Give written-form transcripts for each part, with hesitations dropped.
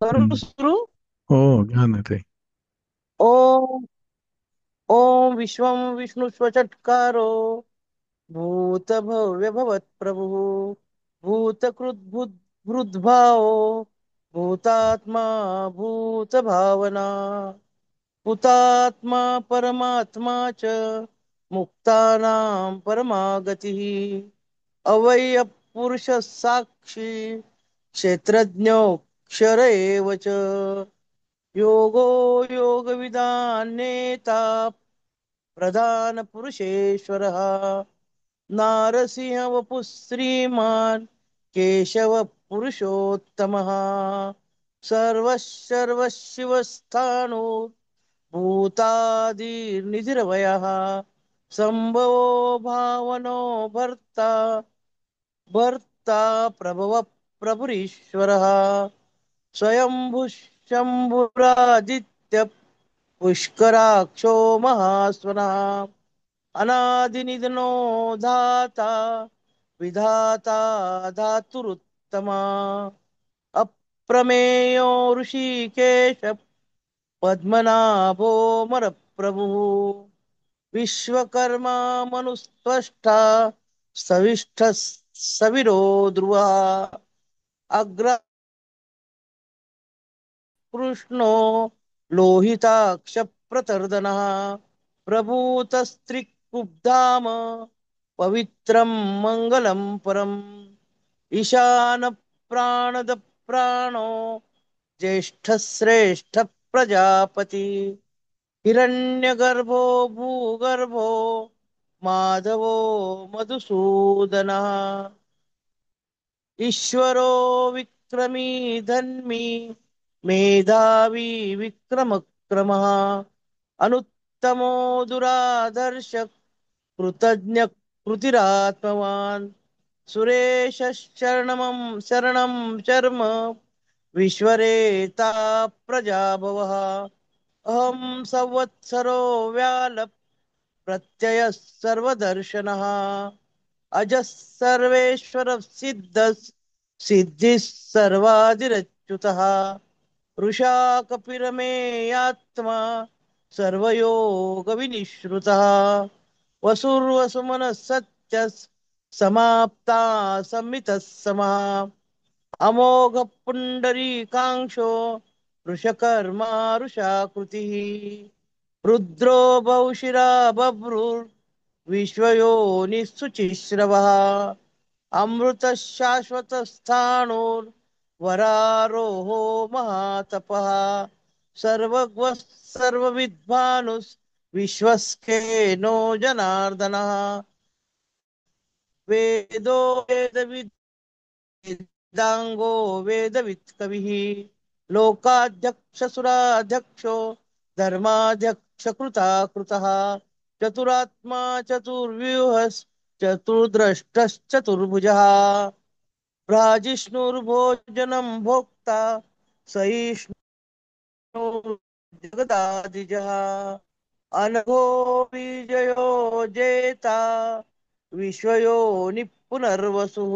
करू हं. सुरू. हो, घ्या ना ते. ओम ओम विश्वम विष्णु स्वचत्कारो भूत भव्य भवत प्रभु भूतकृत भूत भूतभाओ भूतात्मा भूत भावना हुतात्मा परमात्मा च मुक्तानां परमागतिः अवयव पुरुष साक्षी क्षेत्रज्ञो क्षर एव च योगो योगविदान नेता प्रधान पुरुषेश्वरः नारसिंह वपु श्रीमान् केशव पुरुषोत्तमः सर्वशिवस्थाणु भूतादिर्निधिरवयः संभवो भावनो भर्ता भर्ता प्रभव प्रभुरीश्वरः स्वयंभुः शम्भुरादित्य पुष्कराक्षो महास्वनः अनादिनिधनो धाता विधाता धातुरुत्तमा अप्रमेयो ऋषिकेश पद्मनाभो मरप्रभुः विश्वकर्मा मनुस्त्वष्टा सविष्ठः सविरो ध्रुवः अग्र कृष्णो लोहिताक्ष प्रतर्दनः प्रभूतस्त्रिकुब्धाम पवित्रं मङ्गलं परम् ईशान प्राणद प्राणो ज्येष्ठश्रेष्ठ प्रजापति हिरण्यगर्भो भूगर्भो माधवो मधुसूदनः ईश्वरो विक्रमी धन्मी मेधावी विक्रमक्रमः अनुत्तमो दुराधर्ष कृतज्ञ कृतिरात्मवान् सुरेशरणमं शरणं शर्म विश्वरेता प्रजाभवः अहं संवत्सरो व्याल प्रत्ययः सर्वदर्शनः अजः सर्वेश्वर सिद्ध सिद्धिः सर्वादिरच्युतः वृषा कपिरमेयात्मा सर्वयोगविनिश्रुतः वसुर्वसुमनः सत्य समाप्ता संमितः समः अमोघ पुंडरीकांक्षो वृषकर्मा वृषाकृतिः रुद्रो बहुशिरा बभ्रुर्विश्वयोनिः अमृत शाश्वत स्थाणुर्वरारोहो महातपः सर्वज्ञ सर्वविद्वानुस् विश्वस्केनो जनार्दनः वेदो वेदांगो वेदवित् कविः लोकाध्यक्षसुराध्यक्षो धर्माध्यक्ष कृतः चतुरात्मा चतुर्द्रष्टश्चतुर्भुजः भ्राजिष्णुर्भोजनं भोक्ता सहिष्णुर्जगदादिजः अनघो विजयो जेता विश्वयोनिः पुनर्वसुः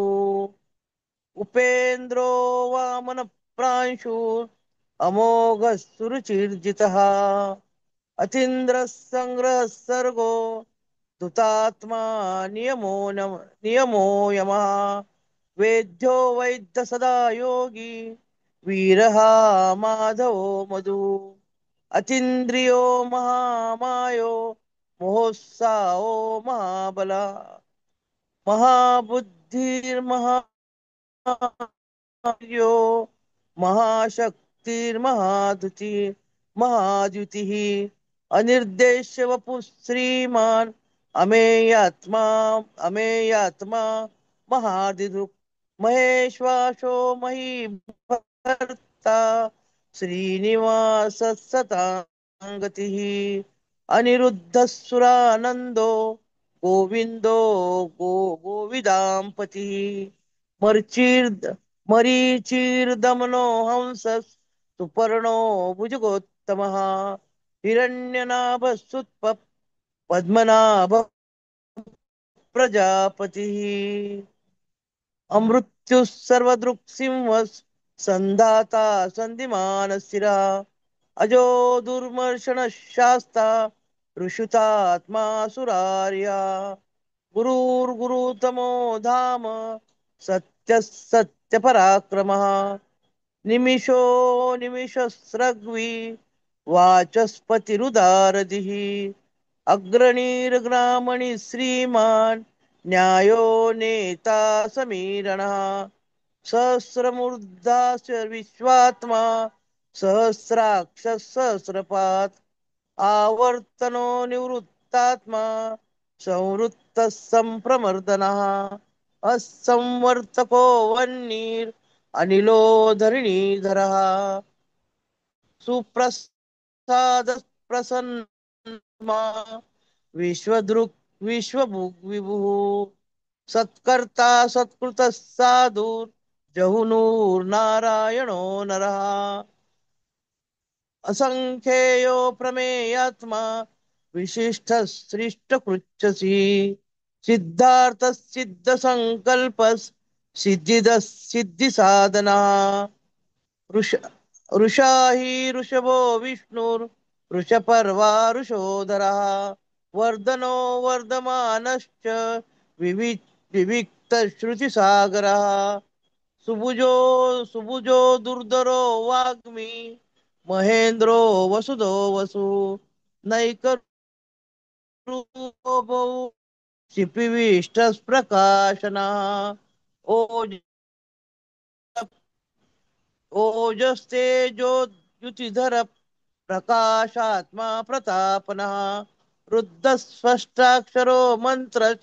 उपेन्द्रो वामन प्रांशु अमोघ सुरुचिर्जितः अतीन्द्र संग्रह सर्गो दुतात्मा नियमो यमः वेद्यो वैद्य सदा योगी वीरः माधवो मधु अतीन्द्रियो महामायो महोत्साहो महाबला महाबुद्धिर्महा यो महाशक्तिर्महाद्युति महाद्युतिः अनिर्देश्य वपु श्रीमान् अमेयात्मा अमेयात्मा महादिदुः महेश्वासो महीभर्ता श्रीनिवास सताङ्गतिः अनिरुद्धः सुरानन्दो गोविन्दो गोविदाम्पतिः मरीचिर्द मरीचिर्दमनो हंस सुपर्णो भुजगोत्तमः हिरण्यनाभस्तुत्प पद्मनाभ प्रजापतिः अमृत्युः सर्वदृक् सिंह संधाता संधिमान स्थिरा अजो दुर्मर्शन शास्ता ऋषुतात्मा सुरार्या गुरुर्गुरुतमो धाम सत्य सत्य पराक्रमः निमिषो निमिषस्रग्वी वाचस्पतिरुदारदिः अग्रणीर्ग्रामणि श्रीमान् न्यायो नेता समीरणः सहस्रमूर्धास्य विश्वात्मा सहस्राक्ष सहस्रपात् आवर्तनो निवृत्तात्मा संवृत्तः संप्रमर्दनः असंवर्तको वह्निर् अनिलो धरणीधरः सुप्रसाद प्रसन्नमा विश्वदृक् विश्वभुग् विभुः सत्कर्ता सत्कृतः साधुर्जहुनूर्नारायणो नरः असंख्येयो प्रमेयात्मा विशिष्टः सृष्टकृच्छसि सिद्धार्थः सिद्धसङ्कल्पः सिद्धिदः सिद्धिसाधनः ऋष ऋषा हि ऋषभो विष्णुर्वृषपर्वा ऋषोधरः वर्धनो वर्धमानश्च विवि विविक्तश्रुतिसागरः सुभुजो सुभुजो दुर्धरो वाग्मी महेन्द्रो वसुधो वसु नैकरूपो क्षिपिविष्टप्रकाशनः ओज ओजस्तेजोद्युतिधर प्रकाशात्मा प्रतापनः रुद्धस्पष्टाक्षरो मंत्र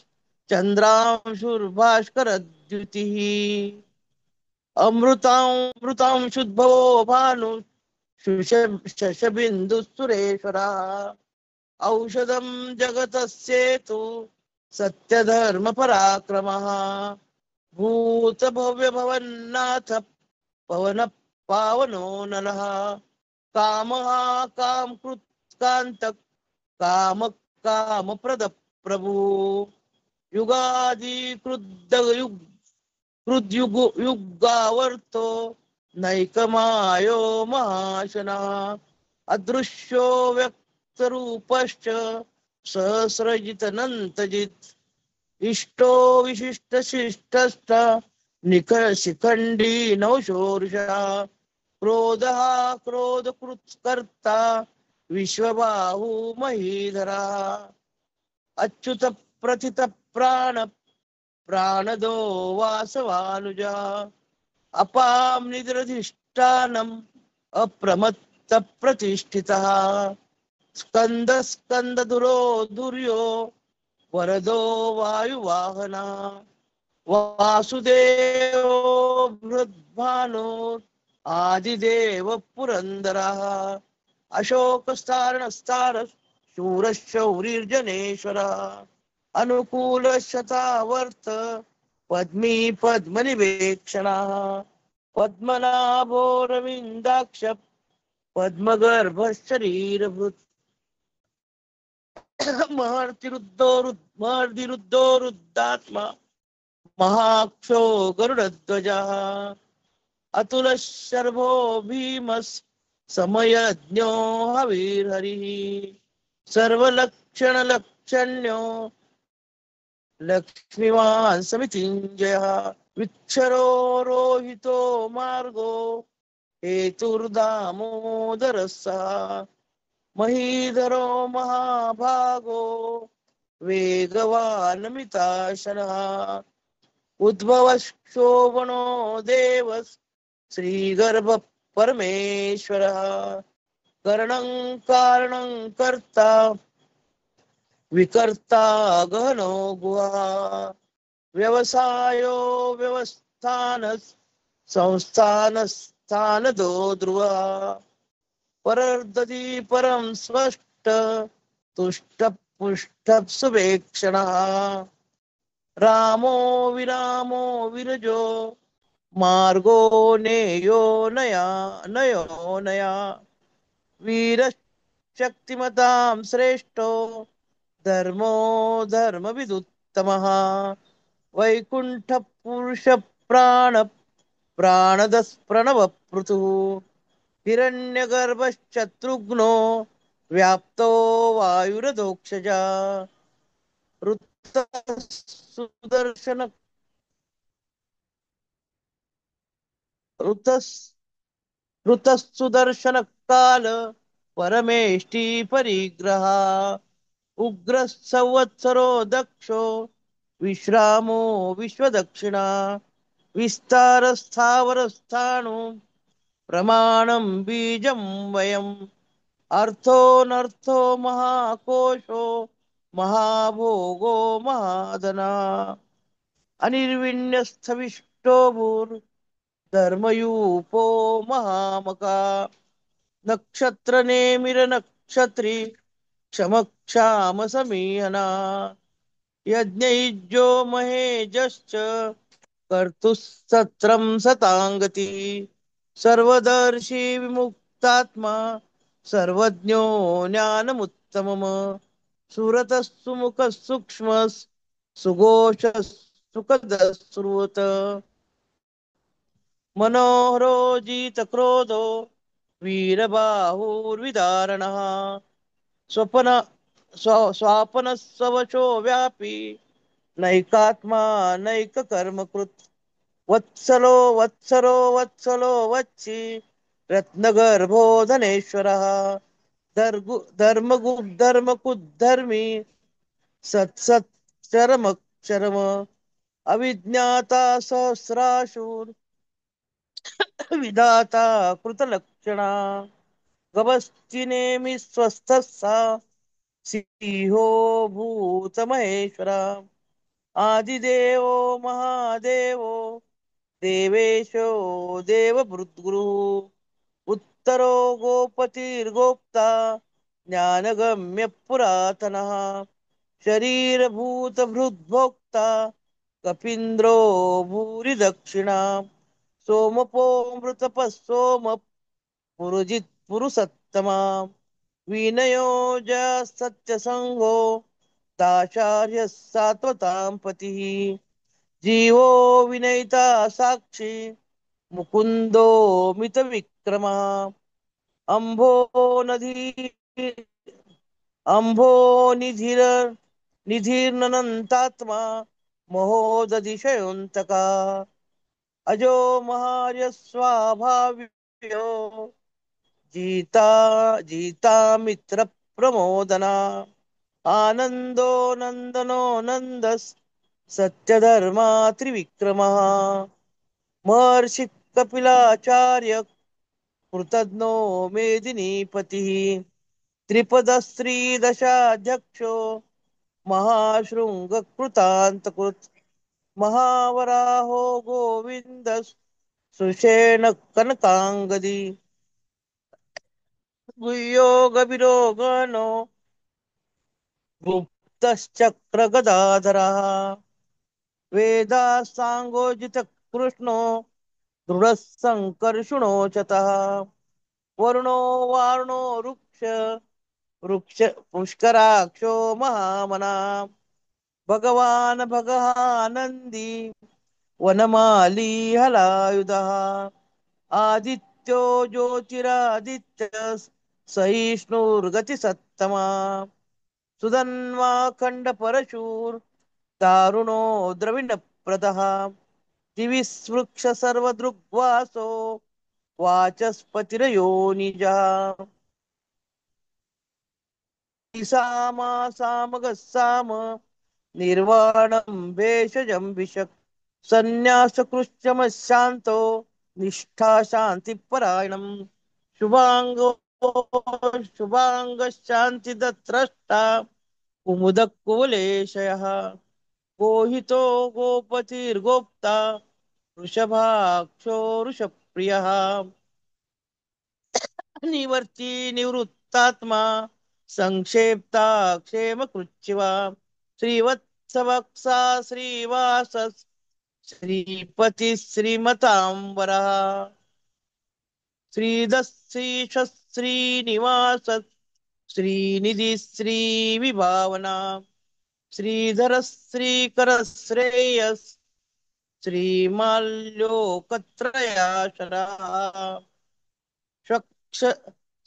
चंद्रांशुर्भास्करद्युतिः अमृतां शुद्भवो भानु शशबिन्दुः औषधं जगतस्येतु सत्यधर्मपराक्रमः भूतभव्यभवन्नाथ पवन पावनो नलः कामः कामकृत्कान्त काम कामप्रद प्रभु युगादि क्रुद्ध युग कृद्युग युगावर्तो नैकमायो महाशनः अदृश्यो व्यक्तरूपश्च सहस्रजितनन्तजित् इष्टो विशिष्टशिष्टश्च निखशिखण्डी नवशोरुषः क्रोधः क्रोधकृत्कर्ता विश्वबाहु महीधरः अच्युत प्रथित प्राण प्राणदो वासवानुजा अपां निद्रधिष्ठानम् अप्रमत्त प्रतिष्ठितः स्कंद स्कंदधुरो दुर्यो वरदो वायुवाहनः वासुदेवो बृहद्भानो आदिदेव पुरंदरः अशोकस्तारणस्तार शूरशौरिर्जनेश्वरः अनुकूलशतावर्त पद्मी पद्मनिवेक्षणः पद्मनाभोरविन्दाक्ष पद्मगर्भशरीरभृत् महर्तिरुद्धो रुद्धात्मा महाक्षो गरुडध्वजः अतुलः शर्भो भीमस् समयज्ञो हविर्हरिः सर्वलक्षणलक्षण्यो लक्ष्मीवान् समितिञ्जयः विक्षरो रोहितो मार्गो हेतुर्दामोदरः महीधरो महाभागो वेगवानमिताशनः उद्भवः शोभनो देवः श्रीगर्भ परमेश्वरः करणं कारणं कर्ता विकर्ता गहनो गुहा व्यवसायो व्यवस्थान संस्थानस्थानदो ध्रुवः परर्दति परं स्पष्ट तुष्ट पुष्ट सुवेक्षणः रामो विरामो विरजो मार्गो नेयो नया नयो नया वीरशक्तिमतां श्रेष्ठो धर्मो धर्मविदुत्तमः वैकुंठ पुरुष प्राण प्राणदः प्रणवपृथुः हिरण्यगर्भशत्रुघ्नो व्याप्तो वायुरधोक्षजा ऋतः सुदर्शन ऋतः ऋतः सुदर्शन काल परमेष्टि परिग्रह उग्रः संवत्सरो दक्षो विश्रामो विश्वदक्षिणा विस्तारस्थावरस्थाणु प्रमाणं बीजं वयम् अर्थोऽनर्थो महाकोशो महाभोगो महाधना अनिर्विण्यस्थविष्टो भूर्धर्मयूपो महामका नक्षत्रनेमिरनक्षत्री क्षमक्षाम समीहना यज्ञयुज्यो महेजश्च कर्तुः सताङ्गति सर्वदर्शी विमुक्तात्मा सर्वज्ञो ज्ञानमुत्तमम् सुरतः सुमुखः सूक्ष्मः सुघोषः सुखदः मनोहरो जितक्रोधो वीरबाहुर्विदारणः स्वपन स्वापनस्वशो व्यापी नैकात्मा नैककर्मकृत् वत्सलो वत्सरो वत्सलो वच्चि रत्नगर्भो धनेश्वरः धर्मकुद्धर्मी सत्सच्चरमक्षरम अविज्ञाता सहस्राशूर विधाता कृतलक्षणा गभस्तिनेमि स्वस्थः सा सिंहो भूतमहेश्वरा आदिदेवो महादेवो देवेशो देवभृद्गुरुः उत्तरो गोपतिर्गोप्ता ज्ञानगम्य पुरातनः शरीरभूतभृद्भोक्ता कपीन्द्रो भूरि दक्षिणा सोमपो मृतपः सोम पुरुजित् पुरुसत्तमा विनयो सत्यसंगो दाशार्यः सात्वतां पतिः जीवो विनयिता साक्षी मुकुंदो मित विक्रमा अंभो नदी अंभो निधिर निधिर्ननंतात्मा महोदधिशयोऽन्तका अजो महार्य स्वाभाव्यो जीता जीता मित्र प्रमोदना आनंदो नंदनो नंदस सत्यधर्मा त्रिविक्रमः महर्षि कपिलाचार्य कृतज्ञो मेदिनीपतिः त्रिपदस्त्रीदशाध्यक्षो महाशृङ्गकृतान्तकृत् महावराहो गोविन्द सुषेण कनकाङ्गदी गुह्यो गभीरो गणो गुप्तश्चक्रगदाधरः वेदासाङ्गोजितकृष्णो दृढः सङ्कर्षुणोचतः वरुणो वारुणो वृक्ष पुष्कराक्षो महामना भगवान् भगहानन्दी वनमाली हलायुधः आदित्यो ज्योतिरादित्य सहिष्णुर्गतिसत्तमा सुधन्वा खण्डपरशूर् दारुणो द्रविणप्रदः दिविस्पृक्ष सर्वदृग्वासो वाचस्पतिरयोनिजः सामगस्साम निर्वाणं भेषजं विशक् संन्यासकृत्यमशान्तो निष्ठा शान्तिपरायणं शुभांगो शुभांगशान्तिदत्रष्टा कुमुदकुवलेशयः गोहितो गोपतिर्गोप्ता वृषभाक्षो वृषप्रियः निवर्ती निवृत्तात्मा संक्षेप्ता क्षेमकृच्छिवा श्रीवत्सवक्सा श्रीवास श्रीपति श्रीमतांबरः श्रीदस्रीश श्रीनिवास श्रीनिधि श्रीविभावना श्रीधर श्रीकर श्रेयस श्रीमाल्योकत्रयाशराः स्वच्छ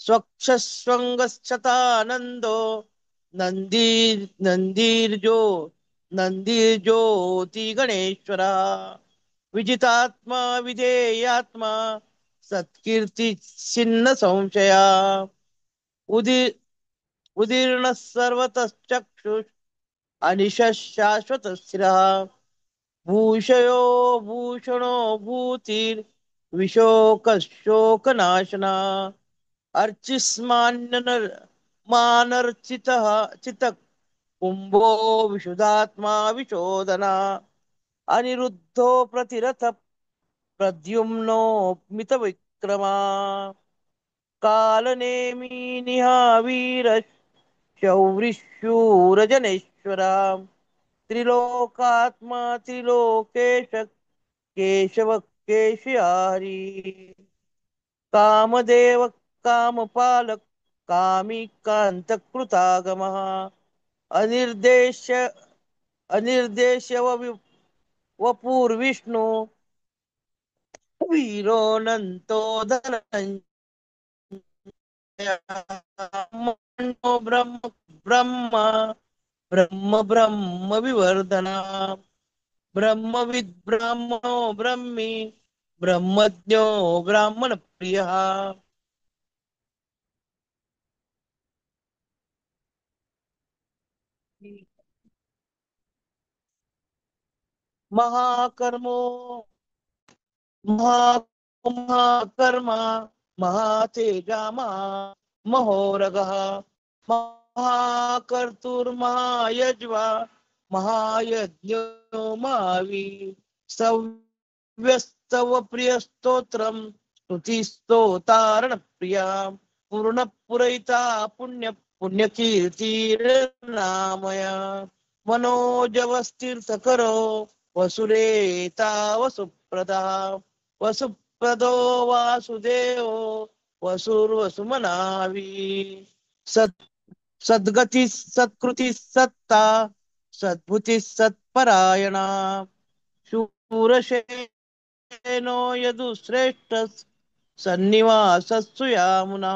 स्वच्छस्वङ्गच्छतानन्दो नन्दी नन्दीर्जो नन्दीर्ज्योति गणेश्वरः विजितात्मा विधेयात्मा सत्कीर्ति छिन्न संशया उदि उदीर्णः सर्वतश्चक्षुः अनिशः शाश्वतः स्थिरः भूषयो भूषणो भूतिर्विशोकशोकनाशना अर्चिस्मान्यनर मानर्चितः चितः कुम्भो विशुद्धात्मा विशोदना अनिरुद्धो प्रतिरथ प्रद्युम्नो मितविक्रमा कालनेमी निहावीर शौरिशूरजनेश्वरा त्रिलोकात्मा त्रिलोकेश केशव केशयारी कामदेव कामपालक कामी कांतकृतागमः अनिर्देश्य अनिर्देश्य वपुर्विष्णु वीरोऽनन्तो धनञ्जयः मनो ब्रह्म ब्रह्म ब्रह्म ब्रह्म विवर्धना ब्रह्मविद् ब्राह्मणो ब्रह्मी ब्रह्मज्ञो ब्राह्मण प्रियः महाकर्मो महा महाकर्मा महातेजामा महोरगः महाकर्तुर्महायज्वा महायज्ञो महावी सव्यस्तव प्रियस्तोत्रम् स्तुतिस्तोतारण प्रिया पूर्ण पुरैता पुण्य पुण्यकीर्तिर्नामया मनोजवस्तीर्थकरो वसुरेता वसुप्रदा वसुप्रदो वासुदेवो वसुर्वसुमनावी सत् सद्गति सत्कृति सत्ता सद्भुति सत्परायणा शूरशेनो यदुश्रेष्ठ सन्निवासस्सु यामुना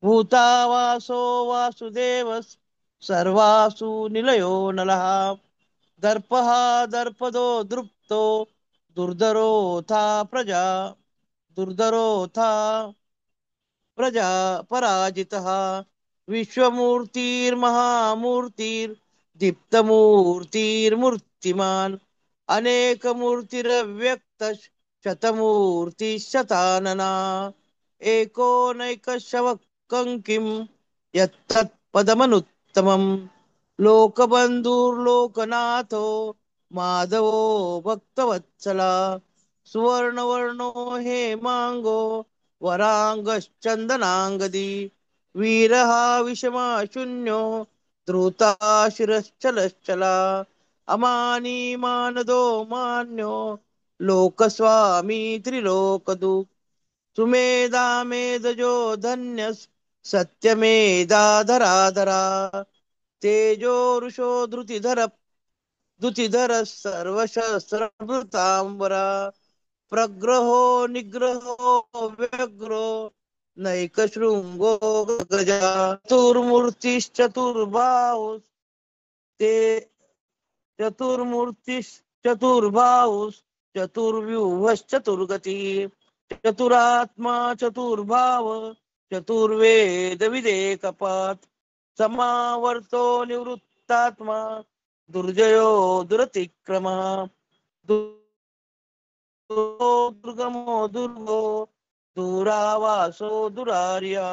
भूतावासो वासुदेवः सर्वासु निलयो नलः दर्पः दर्पदो दृप्तो दुर्धरोऽथा प्रजा दुर्धरोऽथा प्रजा पराजितः विश्वमूर्तिर्महामूर्तिर्दीप्तमूर्तिर्मूर्तिमान् अनेकमूर्तिरव्यक्त शतमूर्तिशतानना एको नैकशवकं यत्तत्पदमनुत्तमम् लोकबन्धुर्लोकनाथो माधवो भक्तवत्सला सुवर्णवर्णो हेमाङ्गो वरांगश्चंदनांगदी वीरः विषमाशून्यो धृताशिरश्चलश्चला अमानी मानदो मान्यो लोकस्वामी त्रिलोकदु सुमेधा मेधजो धन्यस् सत्यमेधाधराधरा तेजो ऋषो धृतिधर सर्वशस्त्रभृतांबरा प्रग्रहो निग्रहो व्यग्रो नैकशृंगो गजा चतुर्मूर्तिश्चतुर्बाहुस्ते चतुर्व्यूहश्चतुर्गति चतुरात्मा चतुर्भाव चतुर्वेद विदेकपात समावर्तो निवृत्तात्मा दुर्जयो दुरतिक्रमः दुर्गमो दुर्गो दुरावासो दुरार्या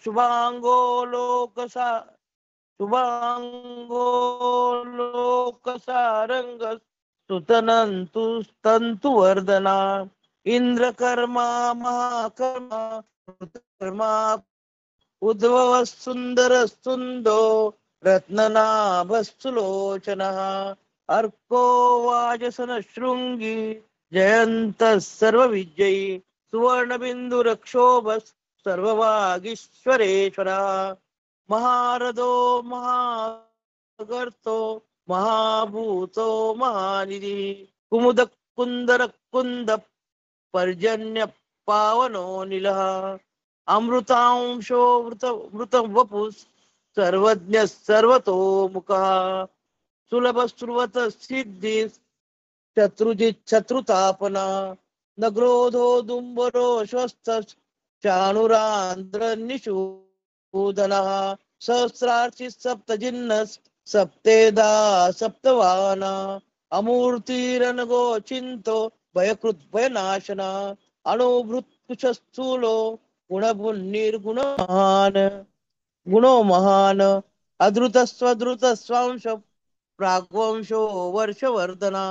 शुभांगो लोकसा शुभांगो लोकसारंग सुतनंतु तंतु वर्धना इंद्रकर्मा महाकर्मा कर्मा उद्भव सुंदर सुंदो रत्ननाभस्तुलोचनः अर्को वाजसन शृंगी जयंत सर्वविजयी सुवर्णबिंदु रक्षोभ सर्ववागीश्वरेश्वरा महारथो महागर्तो महाभूतो महानिधी कुमुद कुंदर कुंद पर्जन्य पावनो निलः अमृतांशो मृत वपु सर्वज्ञ सर्वतो मुखः सुलभ सुरवत सिद्धि शत्रुतापना न क्रोधो दुंबरो स्वस्थ चाणुरांध्र निषूदनः सहस्रार्चि सप्तजिन्नस् सप्तेदा सप्तवाना अमूर्तिरनगो चिंतो भयकृत भयनाशना अणुभृत्कुशस्थूलो गुणनिर्गुणमान गुणो महान अद्रुत स्वद्रुत स्वांश प्राग्वंशो वर्षवर्धना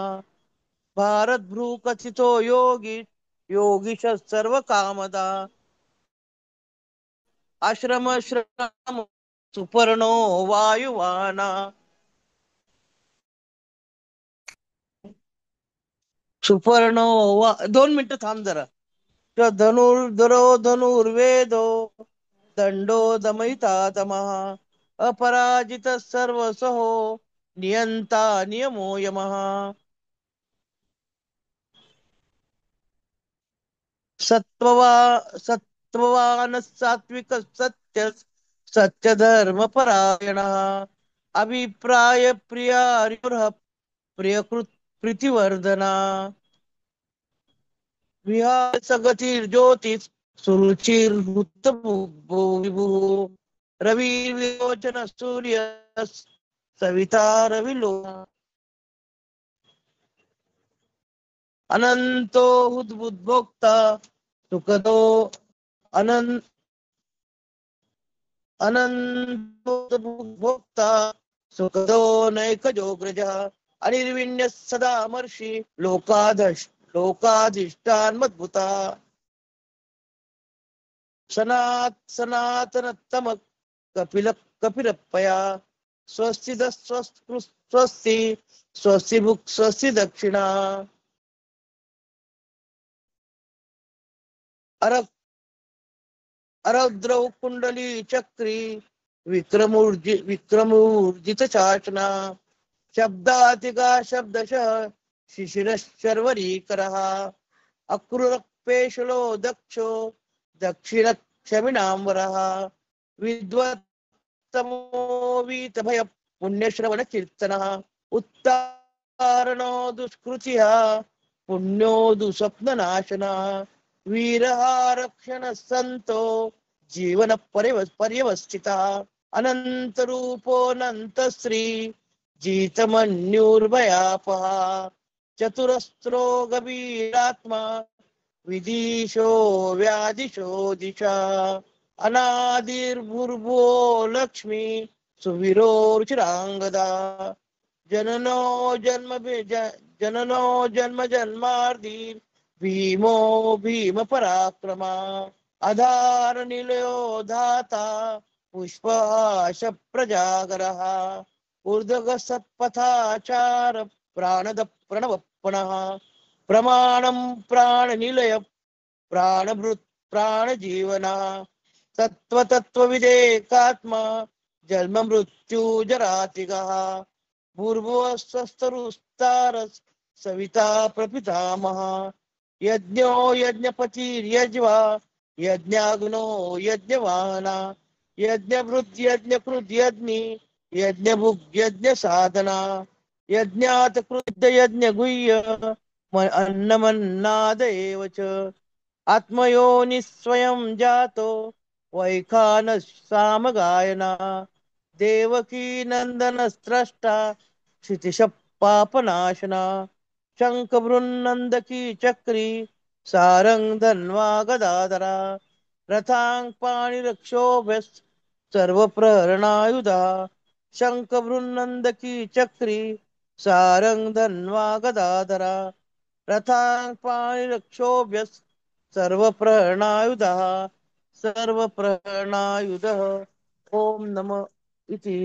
भारत भ्रू कथितो योगी योगीश सर्व कामदा आश्रम श्रम सुपर्णो वायुवाना सुपर्णो 2 मिनिटं थांब जरा धनुर्धरो धनुर्वेदो दंडो दमयिता तमः अपराजित सर्वसहो नियंता नियमो यमः सत्ववा सत्ववान सात्विक सत्य सत्य धर्म परायणः अभिप्राय प्रिया प्रियकृत प्रीतिवर्धना विहार सगतीर ज्योतिष सुरुचिर विभू रवी विलोचन सूर्य सविता रविलो अनंतो उद्भोक्ता सुखदो अनंत अनंतो भोक्ता सुखदो नैकजोग्रजः अनिर्विण्य सदा मर्षि लोकाधिष्ठान मद्भुता सनातनतम कपिलपया स्वस्ति स्वस्ति स्वस्ति भुक् स्वस्ति दक्षिणा अरद्रौ कुंडली चक्री विक्रमूर्जित चाचना शब्दातिका शब्दशः शिशिरशर्वरीकरः अक्रूरपेशलो दक्षो दक्षिण क्षमिणाम्बरः विद्वत्तमो वीतभय पुण्यश्रवण कीर्तनः उत्तारणो दुष्कृतिः पुण्यो दुःस्वप्ननाशनः वीरः रक्षण संतो जीवन पर्यवस्थितः अनंत रूपोऽनंत श्री जीतमन्युर्भयापः चतुरस्रो गभीरात्मा विदिशो व्यादिशो दिशा अनादिर्भुर्भुवो लक्ष्मी सुवीरो रुचिरांगदा जननो जन्म जन्मार्दी भीमो भीम पराक्रमा आधार निलयो धाता पुष्पाश प्रजागरः ऊर्ध्वग सत्पथाचार प्राणद प्रणवपणः प्रमाणं प्राणनिलय प्राणभृत् प्राणजीवनः तत्त्वविदेकात्मा जन्म मृत्यु जरातिगः भूर्भुवस्वस्तरुस्तारस् सविता प्रपितामह यज्ञो यज्ञपतिर्यज्वा यज्ञाग्नो यज्ञवाना यज्ञभृत् यज्ञकृत् यज्ञि यज्ञभुग् यज्ञ साधना यज्ञात कृत यज्ञ गुह्य अन्नमन्नाद एव च आत्मयोनि स्वयं जातो वैखान सामगायना देवकी नंदन स्रष्टा क्षितिश पापनाशना शंख बृन्नंदकी चक्री सारंग धन्वा गदाधरा रथांग पाणिरक्षोभ्य सर्व प्रहरणायुधा शंख बृन्नंदकी चक्री सारंग धन्वा गदाधरा रथांग पाणिरक्षोभ्य सर्व प्रहरणायुधः ओम नमः इति